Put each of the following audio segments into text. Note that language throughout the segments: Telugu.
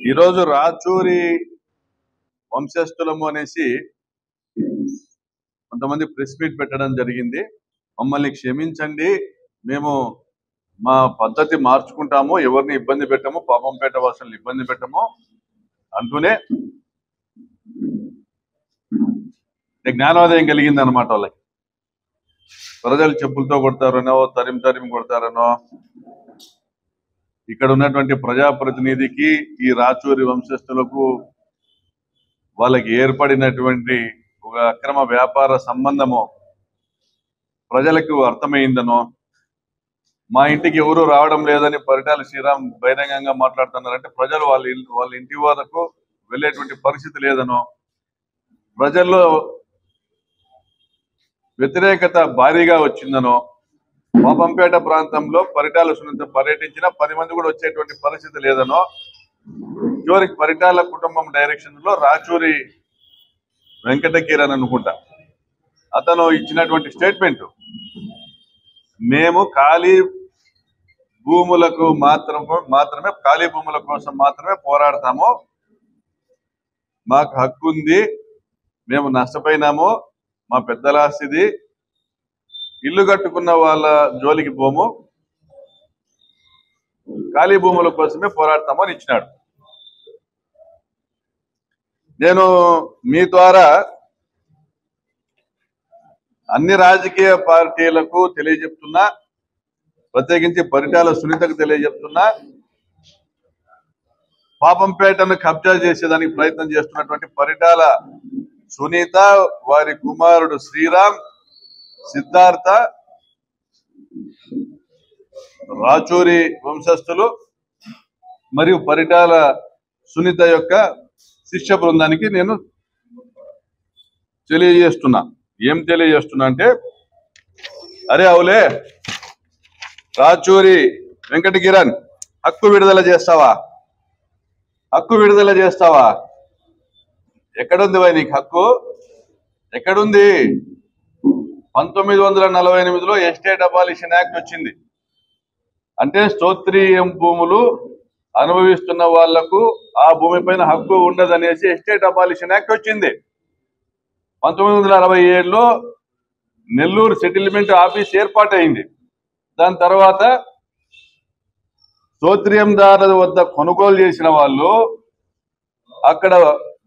ఈరోజు రాచూరి వంశస్థులము అనేసి కొంతమంది ప్రెస్ మీట్ పెట్టడం జరిగింది. మమ్మల్ని క్షమించండి, మేము మా పద్ధతి మార్చుకుంటాము, ఎవరిని ఇబ్బంది పెట్టము, పాపంపేట వాసులను ఇబ్బంది పెట్టము అంటూనే జ్ఞానోదయం కలిగింది అనమాట. వాళ్ళకి ప్రజలు చెప్పులతో కొడతారనో, తరిమి కొడతారనో, ఇక్కడ ఉన్నటువంటి ప్రజాప్రతినిధికి ఈ రాచూరి వంశస్థులకు వాళ్ళకి ఏర్పడినటువంటి ఒక అక్రమ వ్యాపార సంబంధము ప్రజలకు అర్థమైందనో, మా ఇంటికి ఎవరు రావడం లేదని పరిటాల శ్రీరామ్ బహిరంగంగా మాట్లాడుతున్నారంటే ప్రజలు వాళ్ళ ఇంటి వరకు వెళ్ళేటువంటి పరిస్థితి లేదనో, ప్రజల్లో వ్యతిరేకత భారీగా వచ్చిందనో, పాపంపేట ప్రాంతంలో పరిటాల సునీత పర్యటించిన 10 మంది కూడా వచ్చేటువంటి పరిస్థితి లేదనో, చివరికి పరిటాల కుటుంబం డైరెక్షన్ లో రాచూరి వెంకట కిరణ్ అనుకుంటా అతను ఇచ్చినటువంటి స్టేట్మెంట్, మేము ఖాళీ భూములకు మాత్రమే ఖాళీ భూముల కోసం మాత్రమే పోరాడతాము, మాకు హక్కు ఉంది, మేము నష్టపోయినాము, మా పెద్దల ఆస్తిది, ఇల్లు కట్టుకున్న వాళ్ళ జోలికి పోము, ఖాళీ భూముల కోసమే పోరాడతాము అని ఇచ్చినాడు. నేను మీ ద్వారా అన్ని రాజకీయ పార్టీలకు తెలియజెప్తున్నా, ప్రత్యేకించి పరిటాల సునీతకు తెలియజెప్తున్నా, పాపంపేటను కబ్జా చేసేదానికి ప్రయత్నం చేస్తున్నటువంటి పరిటాల సునీత, వారి కుమారుడు శ్రీరామ్, సిద్ధార్థ, రాచూరి వంశస్థులు మరియు పరిటాల సునీత యొక్క శిష్య బృందానికి నేను తెలియజేస్తున్నా. ఏం తెలియజేస్తున్నా అంటే, అరే అవులే రాచూరి వెంకట కిరణ్, హక్కు విడుదల చేస్తావా? హక్కు విడుదల చేస్తావా? ఎక్కడుంది వై నీకు హక్కు? ఎక్కడుంది? 1948లో ఎస్టేట్ అబాలిషన్ యాక్ట్ వచ్చింది. అంటే స్తోత్రీయం భూములు అనుభవిస్తున్న వాళ్లకు ఆ భూమి పైన హక్కు ఉండదనేసి ఎస్టేట్ అబాలిషన్ యాక్ట్ వచ్చింది. 1967లో నెల్లూరు సెటిల్మెంట్ ఆఫీస్ ఏర్పాటైంది. దాని తర్వాత స్తోత్రీయందారుల వద్ద కొనుగోలు చేసిన వాళ్ళు, అక్కడ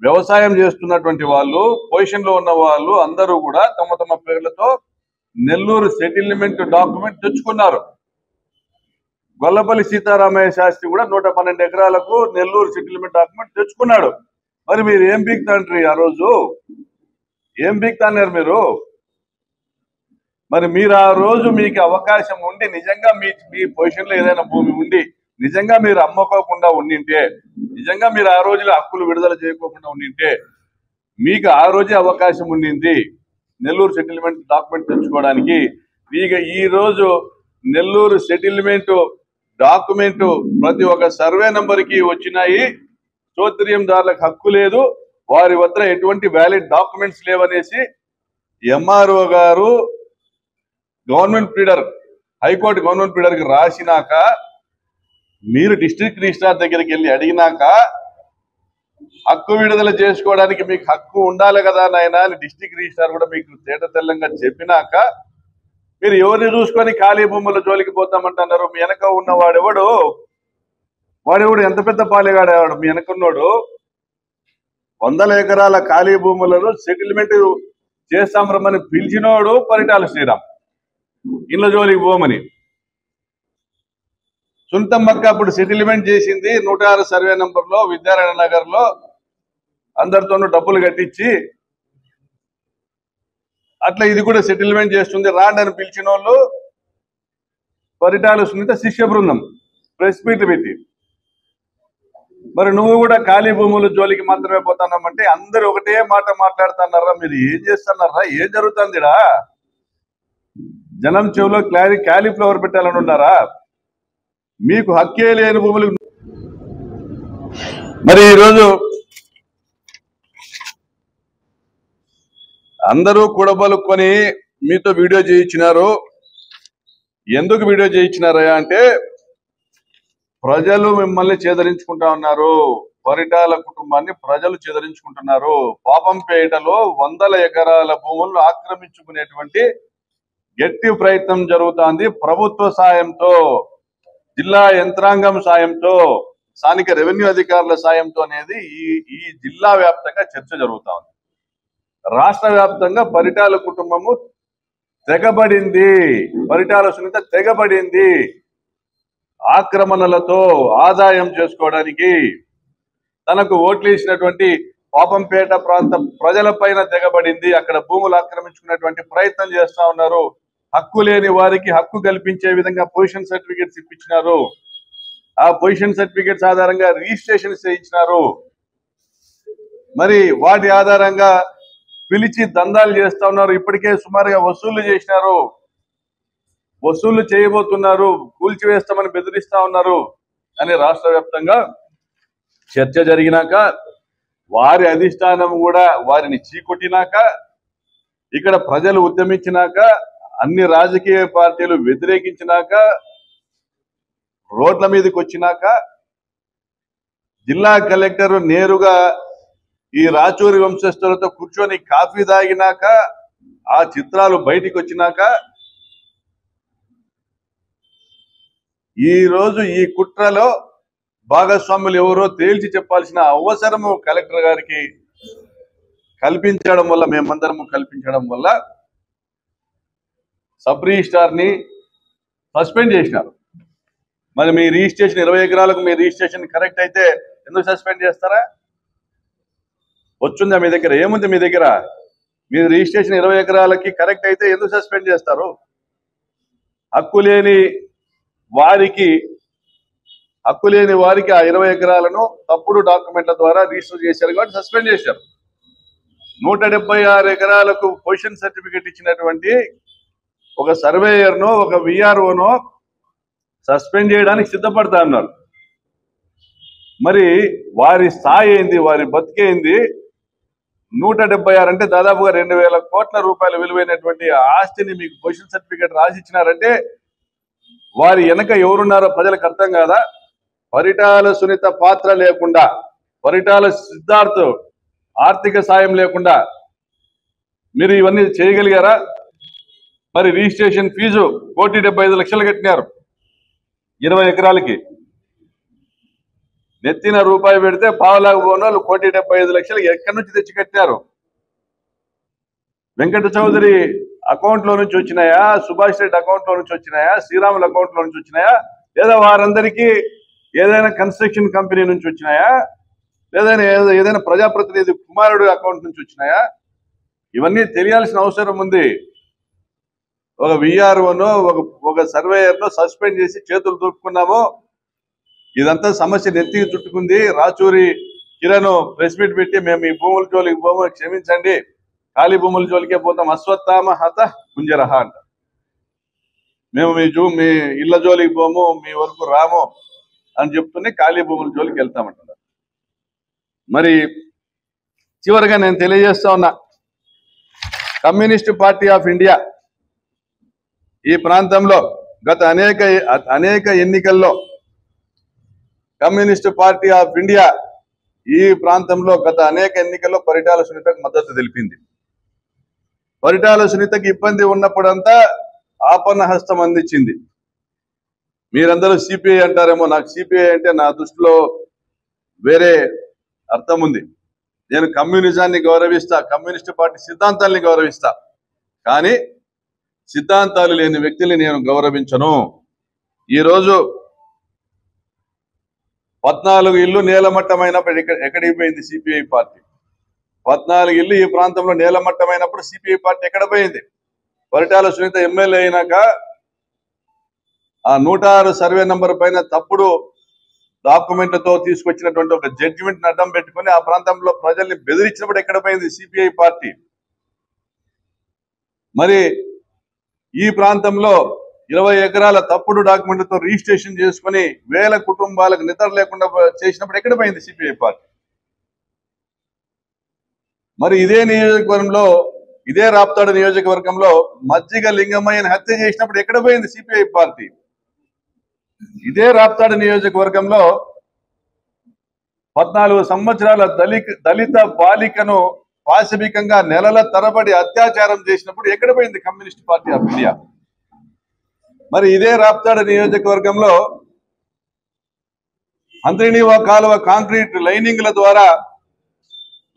వ్యవసాయం చేస్తున్నటువంటి వాళ్ళు, పొజిషన్లో ఉన్న వాళ్ళు అందరూ కూడా తమ తమ పేర్లతో నెల్లూరు సెటిల్మెంట్ డాక్యుమెంట్ తెచ్చుకున్నారు. గొల్లపల్లి సీతారామయ్య శాస్త్రి కూడా 112 ఎకరాలకు నెల్లూరు సెటిల్మెంట్ డాక్యుమెంట్ తెచ్చుకున్నాడు. మరి మీరు ఏం బీక్తాండ్రి? ఆ రోజు ఏం బీక్తాన్నారు మీరు? మరి మీరు ఆ రోజు మీకు అవకాశం ఉండి, నిజంగా మీ పొజిషన్లో ఏదైనా భూమి ఉండి నిజంగా మీరు అమ్ముకోకుండా ఉండింటే, నిజంగా మీరు ఆ రోజులో హక్కులు విడుదల చేయకోకుండా ఉండింటే, మీకు ఆ రోజే అవకాశం ఉండింది నెల్లూరు సెటిల్మెంట్ డాక్యుమెంట్ తెచ్చుకోవడానికి. ఇక ఈ రోజు నెల్లూరు సెటిల్మెంట్ డాక్యుమెంట్ ప్రతి ఒక్క సర్వే నంబర్కి వచ్చినాయి, స్తోత్రీయందారులకు హక్కు లేదు, వారి వద్ద ఎటువంటి వ్యాలిడ్ డాక్యుమెంట్స్ లేవనేసి ఎంఆర్ఓ గారు గవర్నమెంట్ ప్లీడర్, హైకోర్టు గవర్నమెంట్ ప్లీడర్కి రాసినాక, మీరు డిస్ట్రిక్ట్ రిజిస్ట్రార్ దగ్గరికి వెళ్ళి అడిగినాక, హక్కు విడుదల చేసుకోవడానికి మీకు హక్కు ఉండాలి కదా నాయనా అని డిస్ట్రిక్ట్ రిజిస్ట్రార్ కూడా మీకు తేట తెల్లంగా చెప్పినాక, మీరు ఎవరిని చూసుకొని ఖాళీ భూముల జోలికి పోతామంటున్నారు? మీ వెనక ఉన్న వాడెవడు ఎంత పెద్ద పాలేగాడేవాడు? మీ వెనకున్నాడు 100 ఎకరాల ఖాళీ భూములను సెటిల్మెంట్ చేస్తాం రమ్మని పిలిచినోడు పరిటాల శ్రీరామ్, ఇళ్ళ జోలికి పోమని. సుంతమ్మక్క అప్పుడు సెటిల్మెంట్ చేసింది 106 సర్వే నంబర్లో విద్యారాయణ నగర్ లో, అందరితోనూ డబ్బులు కట్టించి అట్లా ఇది కూడా సెటిల్మెంట్ చేస్తుంది. రాండి అని పిలిచిన వాళ్ళు పరిటాల సునీత శిష్య బృందం ప్రెస్ మీట్ పెట్టి, మరి నువ్వు కూడా ఖాళీ భూముల జోలికి మాత్రమే పోతున్నామంటే అందరు ఒకటే మాట మాట్లాడుతున్నారా? మీరు ఏం చేస్తున్నారా? ఏం జరుగుతుందిడా? జనం చెవులో క్యాలీఫ్లవర్ పెట్టాలని ఉన్నారా? మీకు హక్కే లేని భూములు. మరి ఈరోజు అందరూ కూడబలుకొని మీతో వీడియో చేయించినారు. ఎందుకు వీడియో చేయించినారా అంటే, ప్రజలు మిమ్మల్ని చేదరించుకుంటా ఉన్నారు. పరిటాల కుటుంబాన్ని ప్రజలు చెదరించుకుంటున్నారు. పాపంపేటలో వందల ఎకరాల భూములను ఆక్రమించుకునేటువంటి గట్టి ప్రయత్నం జరుగుతోంది. ప్రభుత్వ సాయంతో, జిల్లా యంత్రాంగం సాయంతో, స్థానిక రెవెన్యూ అధికారుల సాయంతో అనేది ఈ జిల్లా వ్యాప్తంగా చర్చ జరుగుతా ఉంది. రాష్ట్ర వ్యాప్తంగా పరిటాల కుటుంబము తెగబడింది. పరిటాల సునీత తెగబడింది. ఆక్రమణలతో ఆదాయం చేసుకోవడానికి తనకు ఓట్లు వేసినటువంటి పాపంపేట ప్రాంత ప్రజలపైన తెగబడింది. అక్కడ భూములు ఆక్రమించుకునేటువంటి ప్రయత్నం చేస్తా ఉన్నారు. హక్కు లేని వారికి హక్కు కల్పించే విధంగా పొజిషన్ సర్టిఫికేట్స్ ఇప్పించినారు. ఆ పొజిషన్ సర్టిఫికేట్స్ ఆధారంగా రిజిస్ట్రేషన్ చేయించినారు. మరి వాటి ఆధారంగా పిలిచి దందాలు చేస్తా ఉన్నారు. ఇప్పటికే సుమారుగా వసూళ్లు చేసినారు, వసూళ్లు చేయబోతున్నారు, కూల్చివేస్తామని బెదిరిస్తా ఉన్నారు అని రాష్ట్ర వ్యాప్తంగా చర్చ జరిగినాక, వారి అధిష్టానం కూడా వారిని చీకొట్టినాక, ఇక్కడ ప్రజలు ఉద్యమించినాక, అన్ని రాజకీయ పార్టీలు వ్యతిరేకించినాక, రోడ్ల మీదకి వచ్చినాక, జిల్లా కలెక్టర్ నేరుగా ఈ రాచూరి వంశస్థులతో కూర్చొని కాఫీ తాగినాక, ఆ చిత్రాలు బయటికి వచ్చినాక, ఈ రోజు ఈ కుట్రలో భాగస్వాములు ఎవరో తేల్చి చెప్పాల్సిన అవసరము కలెక్టర్ గారికి కల్పించడం వల్ల, మేమందరము కల్పించడం వల్ల సబ్ రిజిస్ట్రార్ ని సస్పెండ్ చేసినారు. మరి మీ రిజిస్ట్రేషన్ 20 ఎకరాలకు మీ రిజిస్ట్రేషన్ కరెక్ట్ అయితే ఎందుకు సస్పెండ్ చేస్తారా? వచ్చుందా మీ దగ్గర? ఏముంది మీ దగ్గర? మీ రిజిస్ట్రేషన్ 20 ఎకరాలకి కరెక్ట్ అయితే ఎందుకు సస్పెండ్ చేస్తారు? హక్కు లేని వారికి ఆ 20 ఎకరాలను తప్పుడు డాక్యుమెంట్ల ద్వారా రిజిస్టర్ చేశారు కాబట్టి సస్పెండ్ చేశారు. 176 ఎకరాలకు పొజిషన్ సర్టిఫికేట్ ఇచ్చినటువంటి ఒక సర్వేయర్ను, ఒక విఆర్ఓను సస్పెండ్ చేయడానికి సిద్ధపడతా ఉన్నారు. మరి వారి స్థాయి ఏంది, వారి బతికేంది? 176 అంటే దాదాపుగా 2000 కోట్ల రూపాయల విలువైనటువంటి ఆస్తిని మీకు పొజిషన్ సర్టిఫికేట్ రాసిచ్చినారంటే వారి వెనక ఎవరున్నారో ప్రజలకు అర్థం కాదా? పరిటాల సునీత పాత్ర లేకుండా, పరిటాల సిద్ధార్థ్ ఆర్థిక సాయం లేకుండా మీరు ఇవన్నీ చేయగలిగారా? మరి రిజిస్ట్రేషన్ ఫీజు 1,75,00,000 కట్టినారు 20 ఎకరాలకి. నెత్తిన రూపాయి పెడితే పావులాగా పోనోళ్ళు 1,75,00,000 ఎక్కడి నుంచి తెచ్చి కట్టారు? వెంకట చౌదరి అకౌంట్ లో నుంచి వచ్చినాయా? సుభాష్ రెడ్డి అకౌంట్ లో నుంచి వచ్చినాయా? శ్రీరాముల అకౌంట్ లో నుంచి వచ్చినాయా? లేదా వారందరికీ ఏదైనా కన్స్ట్రక్షన్ కంపెనీ నుంచి వచ్చినాయా? లేదా ఏదైనా ప్రజాప్రతినిధి కుమారుడు అకౌంట్ నుంచి వచ్చినాయా? ఇవన్నీ తెలియాల్సిన అవసరం ఉంది. ఒక విఆర్ఓనో ఒక సర్వేయర్నో సస్పెండ్ చేసి చేతులు దూపుకున్నామో, ఇదంతా సమస్య నెత్తికి చుట్టుకుంది. రాచూరి కిరణ్ ప్రెస్ మీట్ పెట్టి మేము ఈ భూముల జోలికి పోము, క్షమించండి, ఖాళీ భూముల జోలికే పోతాం, అశ్వత్థామ హత కుంజరహ అంట. మేము మీ ఇళ్ల జోలికి పోము, మీ వరకు రాము అని చెప్తూనే ఖాళీ భూముల జోలికి వెళ్తామంటున్నారు. మరి చివరిగా నేను తెలియజేస్తా ఉన్నా, కమ్యూనిస్ట్ పార్టీ ఆఫ్ ఇండియా ఈ ప్రాంతంలో గత అనేక ఎన్నికల్లో కమ్యూనిస్ట్ పార్టీ ఆఫ్ ఇండియా ఈ ప్రాంతంలో గత అనేక ఎన్నికల్లో పరిటాల సునీతకు మద్దతు తెలిపింది. పరిటాల సునీతకి ఇబ్బంది ఉన్నప్పుడంతా ఆపన్న హస్తం అందించింది. మీరందరూ సిపిఐ అంటారేమో, నాకు సిపిఐ అంటే నా దృష్టిలో వేరే అర్థం ఉంది. నేను కమ్యూనిజాన్ని గౌరవిస్తా, కమ్యూనిస్ట్ పార్టీ సిద్ధాంతాల్ని గౌరవిస్తా, కానీ సిద్ధాంతాలు లేని వ్యక్తుల్ని నేను గౌరవించను. ఈరోజు 14 ఇళ్ళు నేలమట్టమైనప్పుడు ఎక్కడికి పోయింది సిపిఐ పార్టీ? 14 ఇళ్ళు ఈ ప్రాంతంలో నేలమట్టమైనప్పుడు సిపిఐ పార్టీ ఎక్కడ పోయింది? పరిటాల సునీత ఎమ్మెల్యే అయినాక ఆ 106 సర్వే నంబర్ పైన తప్పుడు డాక్యుమెంట్లతో తీసుకొచ్చినటువంటి ఒక జడ్జిమెంట్ అడ్డం పెట్టుకుని ఆ ప్రాంతంలో ప్రజల్ని బెదిరించినప్పుడు ఎక్కడ పోయింది సిపిఐ పార్టీ? మరి ఈ ప్రాంతంలో 20 ఎకరాల తప్పుడు డాక్యుమెంట్లతో రిజిస్ట్రేషన్ చేసుకుని వేల కుటుంబాలకు నిద్ర లేకుండా చేసినప్పుడు ఎక్కడ పోయింది సిపిఐ పార్టీ? మరి ఇదే నియోజకవర్గంలో, ఇదే రాప్తాడు నియోజకవర్గంలో మజ్జిగ లింగమయ్యని హత్య చేసినప్పుడు ఎక్కడ పోయింది సిపిఐ పార్టీ? ఇదే రాప్తాడు నియోజకవర్గంలో 14 సంవత్సరాల దళిత బాలికను పాశవికంగా నెలల తరబడి అత్యాచారం చేసినప్పుడు ఎక్కడ పోయింది కమ్యూనిస్ట్ పార్టీ ఆఫ్ ఇండియా? మరి ఇదే రాప్తాడు నియోజకవర్గంలో అంతరినీవా కాలువ కాంక్రీట్ లైనింగ్ల ద్వారా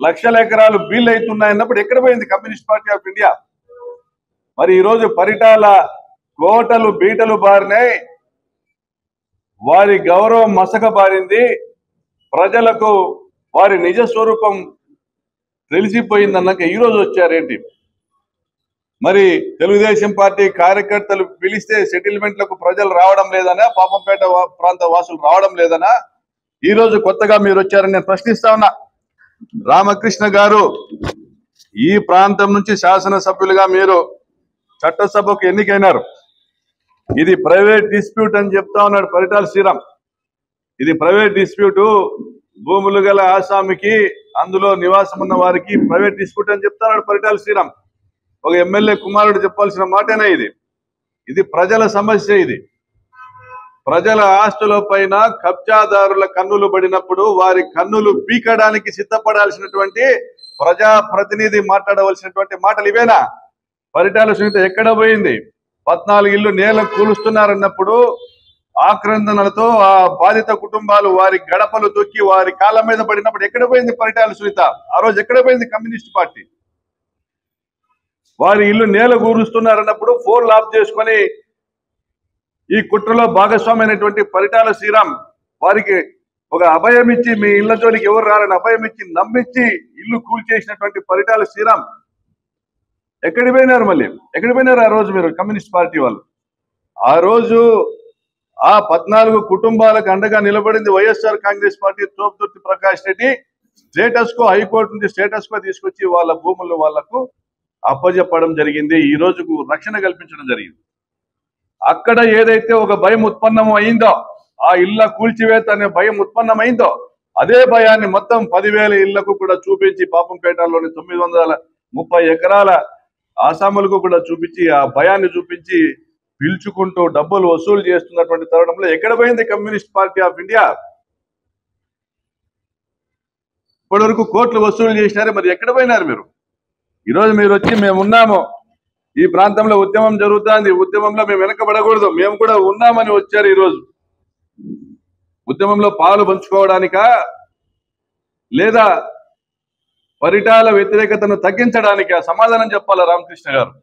లక్షల ఎకరాలు బిల్ అవుతున్నాయన్నప్పుడు ఎక్కడ పోయింది కమ్యూనిస్ట్ పార్టీ ఆఫ్ ఇండియా? మరి ఈరోజు పరిటాల కోటలు బీటలు బారినాయి, వారి గౌరవం మసకబారింది, ప్రజలకు వారి నిజ స్వరూపం తెలిసిపోయిందన్నాక ఈరోజు వచ్చారేంటి? మరి తెలుగుదేశం పార్టీ కార్యకర్తలు పిలిస్తే సెటిల్మెంట్లకు ప్రజలు రావడం లేదనా? పాపంపేట ప్రాంత వాసులు రావడం లేదనా? ఈరోజు కొత్తగా మీరు వచ్చారని నేను ప్రశ్నిస్తా ఉన్నా. రామకృష్ణ గారు, ఈ ప్రాంతం నుంచి శాసనసభ్యులుగా మీరు చట్టసభకు ఎన్నికైనారు. ఇది ప్రైవేట్ డిస్ప్యూట్ అని చెప్తా ఉన్నాడు పరిటాల శ్రీరామ్. ఇది ప్రైవేట్ డిస్ప్యూట్, భూములు గల ఆసామికి అందులో నివాసం ఉన్న వారికి ప్రైవేట్ డిస్ప్యూట్ అని చెప్తున్నాడు పరిటాల శ్రీరామ్. ఒక ఎమ్మెల్యే కుమారుడు చెప్పాల్సిన మాటేనా ఇది? ఇది ప్రజల సమస్య. ఇది ప్రజల ఆస్తుల పైన కబ్జాదారుల కన్నులు పడినప్పుడు వారి కన్నులు పీకడానికి సిద్ధపడాల్సినటువంటి ప్రజా ప్రతినిధి మాట్లాడవలసినటువంటి మాటలు ఇవేనా? పరిటాల సునీత ఎక్కడ పోయింది? 14 ఇళ్లు నేల కూలుస్తున్నారన్నప్పుడు ఆక్రందనలతో ఆ బాధిత కుటుంబాలు వారి గడపలు తొక్కి వారి కాళ్ళ మీద పడినప్పుడు ఎక్కడ పోయింది పరిటాల సునీత? ఆ రోజు ఎక్కడ పోయింది కమ్యూనిస్ట్ పార్టీ? వారి ఇల్లు నేల కూరుస్తున్నారన్నప్పుడు ఫోన్ లాప్ చేసుకొని ఈ కుట్రలో భాగస్వామి అయినటువంటి పరిటాల శ్రీరామ్ వారికి ఒక అభయం ఇచ్చి, మీ ఇళ్ల జోలికి ఎవరు రారని అభయం ఇచ్చి నమ్మించి ఇల్లు కూల్చేసినటువంటి పరిటాల శ్రీరామ్ ఎక్కడికి పోయినారు? మళ్ళీ ఎక్కడికి పోయినారు ఆ రోజు మీరు కమ్యూనిస్ట్ పార్టీ వాళ్ళు? ఆ రోజు ఆ 14 కుటుంబాలకు అండగా నిలబడింది YSR Congress party. Thopudurthi Prakash Reddy status quo, high court నుంచి స్టేటస్ కో తీసుకొచ్చి వాళ్ళ భూములు వాళ్లకు అప్పజెప్పడం జరిగింది. ఈ రోజుకు రక్షణ కల్పించడం జరిగింది. అక్కడ ఏదైతే ఒక భయం ఉత్పన్నం అయిందో, ఆ ఇళ్ల కూల్చివేత అనే భయం ఉత్పన్నమైందో, అదే భయాన్ని మొత్తం 10,000 ఇళ్లకు కూడా చూపించి, పాపంపేటలోని 930 ఎకరాల ఆసాములకు కూడా చూపించి, ఆ భయాన్ని చూపించి పిలుచుకుంటూ డబ్బులు వసూలు చేస్తున్నటువంటి తరుణంలో ఎక్కడ పోయింది కమ్యూనిస్ట్ పార్టీ ఆఫ్ ఇండియా? ఇప్పటి వరకు కోట్లు వసూలు చేసినారే, మరి ఎక్కడ పోయినారు మీరు? ఈరోజు మీరు వచ్చి మేమున్నాము, ఈ ప్రాంతంలో ఉద్యమం జరుగుతుంది, ఉద్యమంలో మేము వెనకబడకూడదు, మేము కూడా ఉన్నామని వచ్చారు. ఈరోజు ఉద్యమంలో పాలు పంచుకోవడానికా, లేదా పరిటాల వ్యతిరేకతను తగ్గించడానికా? సమాధానం చెప్పాలా రామకృష్ణ గారు?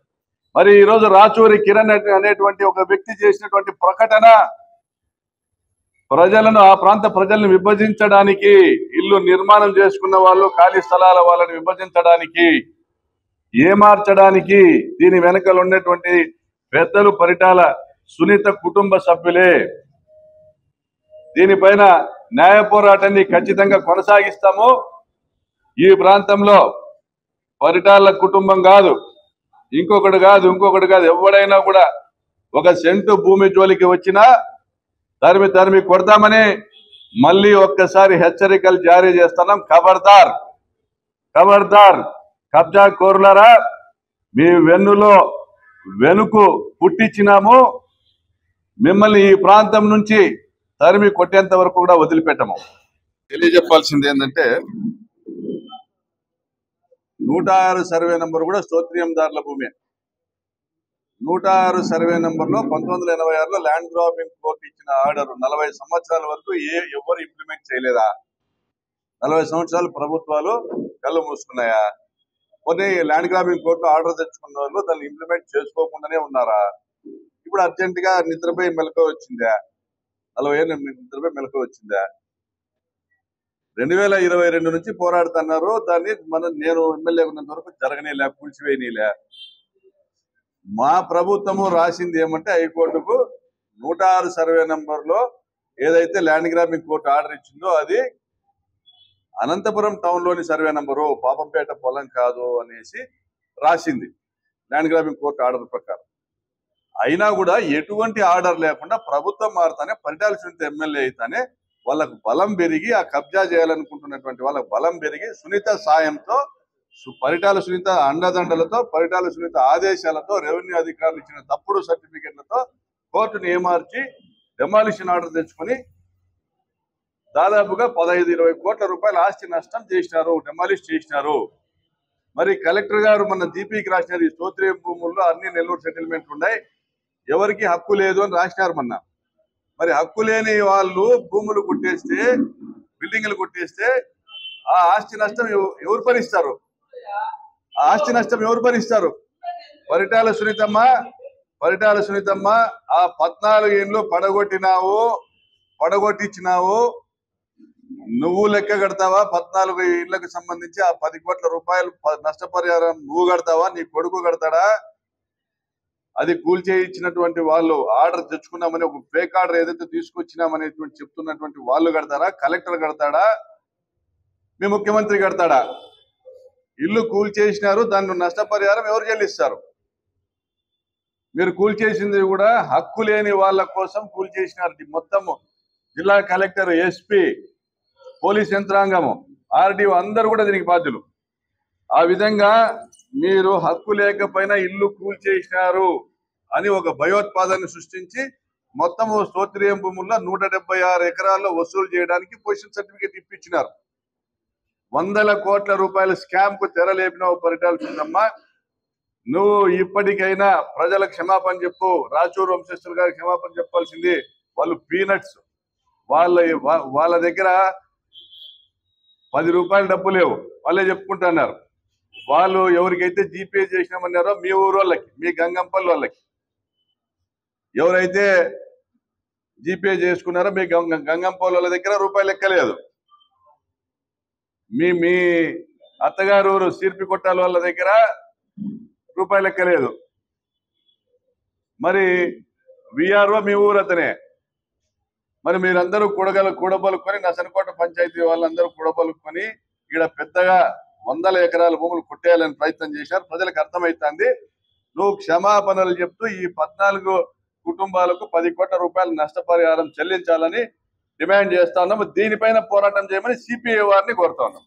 మరి ఈరోజు రాచూరి కిరణ్ అనేటువంటి ఒక వ్యక్తి చేసినటువంటి ప్రకటన ప్రజలను, ఆ ప్రాంత ప్రజలను విభజించడానికి, ఇల్లు నిర్మాణం చేసుకున్న వాళ్ళు ఖాళీ స్థలాల వాళ్ళని విభజించడానికి, ఏమార్చడానికి దీని వెనకలు ఉన్నటువంటి పెద్దలు పరిటాల సునీత కుటుంబ సభ్యులే. దీనిపైన న్యాయ పోరాటాన్ని ఖచ్చితంగా కొనసాగిస్తాము. ఈ ప్రాంతంలో పరిటాల కుటుంబం కాదు, ఇంకొకటి కాదు, ఎవడైనా కూడా ఒక సెంటు భూమి జోలికి వచ్చినా తరిమి కొడతామని మళ్ళీ ఒక్కసారి హెచ్చరికలు జారీ చేస్తున్నాం. ఖబర్దార్, కబ్జా కోరులారా, మీ వెన్నులో వెనుకు పుట్టించినాము, మిమ్మల్ని ఈ ప్రాంతం నుంచి తరిమి కొట్టేంత వరకు కూడా వదిలిపెట్టము. తెలియజెప్పాల్సింది ఏంటంటే, 106 సర్వే నంబర్ కూడా స్తోత్రియందారుల భూమి. 106 సర్వే నంబర్లో 1986లో ల్యాండ్ గ్రాబింగ్ కోర్టు ఇచ్చిన ఆర్డర్ 40 సంవత్సరాల వరకు ఎవరు ఇంప్లిమెంట్ చేయలేదా? 40 సంవత్సరాలు ప్రభుత్వాలు కళ్ళు మూసుకున్నాయా? కొన్ని ల్యాండ్ గ్రాబింగ్ కోర్టు ఆర్డర్ తెచ్చుకున్న వాళ్ళు దాన్ని ఇంప్లిమెంట్ చేసుకోకుండానే ఉన్నారా? ఇప్పుడు అర్జెంట్ గా నిద్రపోయి మెలకువ వచ్చిందా? 40 ఏళ్ళు నిద్రపోయి మెలకువ వచ్చిందా? 2022 నుంచి పోరాడుతున్నారు. దాన్ని నేను ఎమ్మెల్యే ఉన్నంత వరకు జరగనేలే, కూల్చివేయనీలే. మా ప్రభుత్వము రాసింది ఏమంటే, హైకోర్టుకు 106 సర్వే నంబర్లో ఏదైతే ల్యాండ్ గ్రాబింగ్ కోర్టు ఆర్డర్ ఇచ్చిందో అది అనంతపురం టౌన్ లోని సర్వే నంబరు, పాపంపేట పొలం కాదు అనేసి రాసింది ల్యాండ్ గ్రాబింగ్ కోర్టు ఆర్డర్ ప్రకారం. అయినా కూడా ఎటువంటి ఆర్డర్ లేకుండా ప్రభుత్వం మారుతానే, పరిటాల సునీత ఎమ్మెల్యే అయితేనే వాళ్ళకు బలం పెరిగి, ఆ కబ్జా చేయాలనుకుంటున్నటువంటి వాళ్ళకు బలం పెరిగి, సునీత సాయంతో, పరిటాల సునీత అండదండలతో, పరిటాల సునీత ఆదేశాలతో, రెవెన్యూ అధికారులు ఇచ్చిన తప్పుడు సర్టిఫికెట్లతో కోర్టును ఏమార్చి డెమాలిషన్ ఆర్డర్ తెచ్చుకొని దాదాపుగా 15-20 కోట్ల రూపాయల ఆస్తి నష్టం చేసినారు, డెమాలిష్ చేసినారు. మరి కలెక్టర్ గారు మన జీపీకి రాసినారు, ఈ స్తోత్రియ భూముల్లో అన్ని నెల్లూరు సెటిల్మెంట్ ఉన్నాయి, ఎవరికి హక్కు లేదు అని రాసినారు మొన్న. మరి హక్కు లేని వాళ్ళు భూములు కొట్టేస్తే, బిల్డింగ్లు కొట్టేస్తే ఆ ఆస్తి నష్టం ఎవరు భరిస్తారు? ఆ ఆస్తి నష్టం ఎవరు భరిస్తారు? పరిటాల సునీతమ్మ ఆ 14 ఏళ్ళు పడగొట్టించినావు, నువ్వు లెక్క కడతావా? 14 ఇళ్లకు సంబంధించి ఆ 10 కోట్ల రూపాయలు నష్టపరిహారం నువ్వు కడతావా? నీ కొడుకు కడతాడా? అది కూల్చేయించినటువంటి వాళ్ళు ఆర్డర్ తెచ్చుకున్నామని ఒక ఫేక్ ఆర్డర్ ఏదైతే తీసుకొచ్చినామనేటువంటి చెప్తున్నటువంటి వాళ్ళు కడతారా? కలెక్టర్ కడతాడా? మీ ముఖ్యమంత్రి కడతాడా? ఇల్లు కూల్చేసినారు, దాన్ని నష్టపరిహారం ఎవరు చెల్లిస్తారు? మీరు కూల్చేసింది కూడా హక్కు లేని వాళ్ళ కోసం కూల్చేసినారు. మొత్తం జిల్లా కలెక్టర్, ఎస్పీ, పోలీస్ యంత్రాంగము, ఆర్డీఓ అందరూ కూడా దీనికి బాధ్యులు. ఆ విధంగా మీరు హక్కు లేకపోయినా ఇల్లు కూల్చేసినారు అని ఒక భయోత్పాదాన్ని సృష్టించి మొత్తము స్తోత్రియం భూముల్లో 176 ఎకరాల్లో వసూలు చేయడానికి పొజిషన్ సర్టిఫికేట్ ఇప్పించినారు. 100 కోట్ల రూపాయల స్కామ్ కు తెరలేపినావు పరిటాల సునీతమ్మ. నువ్వు ఇప్పటికైనా ప్రజలకు క్షమాపణ చెప్పు. రాచూరు వంశస్థులు గారికి క్షమాపణ చెప్పాల్సింది. వాళ్ళు పీనట్స్, వాళ్ళ దగ్గర 10 రూపాయల డబ్బు లేవు, వాళ్ళే చెప్పుకుంటున్నారు. వాళ్ళు ఎవరికైతే జీపే చేసినామన్నారో మీ ఊరు వాళ్ళకి, మీ గంగంపల్లి వాళ్ళకి ఎవరైతే జీపే చేసుకున్నారో మీ గంగంపల్లి వాళ్ళ దగ్గర రూపాయలు ఎక్కలేదు. మీ అత్తగారు ఊరు సీర్పి కొట్టాల వాళ్ళ దగ్గర రూపాయలు ఎక్కలేదు. మరి విఆర్ఓ మీ ఊరు అతనే. మరి మీరందరూ కూడబలుకొని నసనకోట పంచాయతీ వాళ్ళందరూ కూడబలుకొని ఇక్కడ పెద్దగా 100 ఎకరాల భూములు కొట్టేయాలని ప్రయత్నం చేశారు. ప్రజలకు అర్థమైతుంది. నువ్వు క్షమాపణలు చెప్తూ ఈ 14 కుటుంబాలకు 10 కోట్ల రూపాయల నష్టపరిహారం చెల్లించాలని డిమాండ్ చేస్తా ఉన్నాము. దీనిపైన పోరాటం చేయమని సిపిఐ వారిని కోరుతా ఉన్నాం.